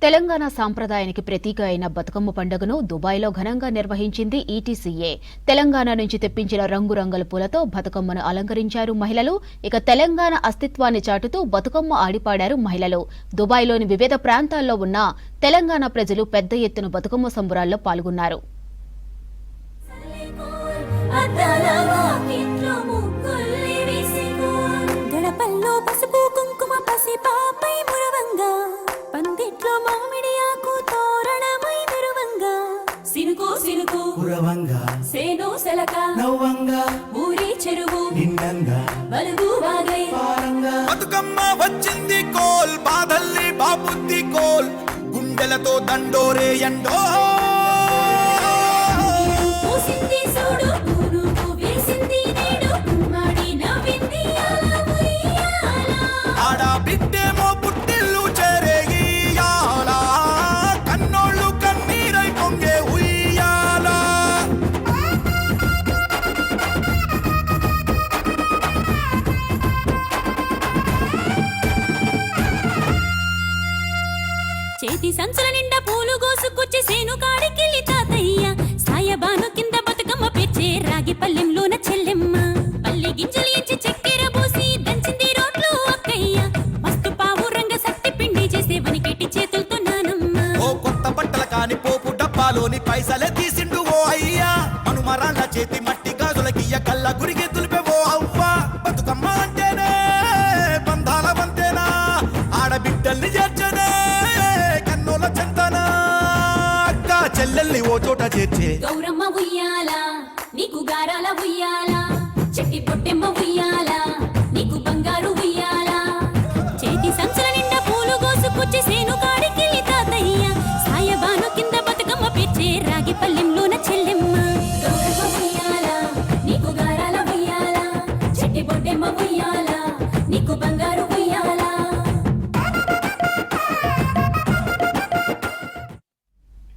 తెలంగాణ సాంప్రదాయానికి ప్రతీక అయిన బతుకమ్మ పండుగను దుబాయ్లో ఘనంగా నిర్వహించింది ఈటీసీఏ. తెలంగాణ నుంచి తెప్పించిన రంగురంగుల పూలతో బతుకమ్మను అలంకరించారు మహిళలు. ఇక తెలంగాణ అస్తిత్వాన్ని చాటుతూ బతుకమ్మ ఆడిపాడారు మహిళలు. దుబాయ్లోని వివిధ ప్రాంతాల్లో ఉన్న తెలంగాణ ప్రజలు పెద్ద ఎత్తున బతుకమ్మ సంబురాల్లో పాల్గొన్నారు. పందిట్లో మామిడి ఆకు తోరణమై మెరువంగా సినుకు సినుకు పురవంగా సేను సెలక నవ్వంగా ఊరి చెరువు నిండంగా బలుగు వాగై పారంగా బతుకమ్మ వచ్చింది కోల్ బాధల్లి బాబుద్ది కోల్ గుండెలతో దండోరే ఎండో పూసింది చూడు పూనుకు వేసింది నేడు కుమ్మడి నవ్వింది అలా ఉయ్యాల ఆడ బిడ్డేమో పుట్టిల్లు చేరేగియాల కన్నోళ్ళు కన్నీరై పొంగే ఉయ్యాల చేతి సంచుల నిండా పూలు గోసుకొచ్చి సేను కాడికెళ్ళి తాతయ్య సాయబాను కింద బతుకమ్మ పెచ్చే రాగి పల్లెంలోన చెల్లెమ్మ పల్లె గింజలు ఇచ్చి చక్కెర పోసి దంచింది రోడ్లు అక్కయ్య మస్తు పావు రంగ సత్తి పిండి చేసే వనికెట్టి చేతులతో నానమ్మ ఓ కొత్త బట్టల కాని పోపు డబ్బాలోని పైసలే తీసిండు ఓ అయ్యా మనుమరాళ్ళ చేతి మట్టి గాజులకియ్య కళ్ళ గురిగి తులిపే ఓ అవ్వ బతుకమ్మ అంటేనే బంధాల వంతేనా ఆడబిడ్డల్ని చేర్చనే కన్నోల చెంతనా అక్క చెల్లెల్ని ఓ చోట చేర్చే గౌరమ్మ ఉయ్యాల నీకు గారాల ఉయ్యాల చెట్టి పొట్టెమ్మ ఉయ్యాల నీకు బంగారు ఉయ్యాల చేతి సంచుల నిండా పూలు గోసుకొచ్చి సేను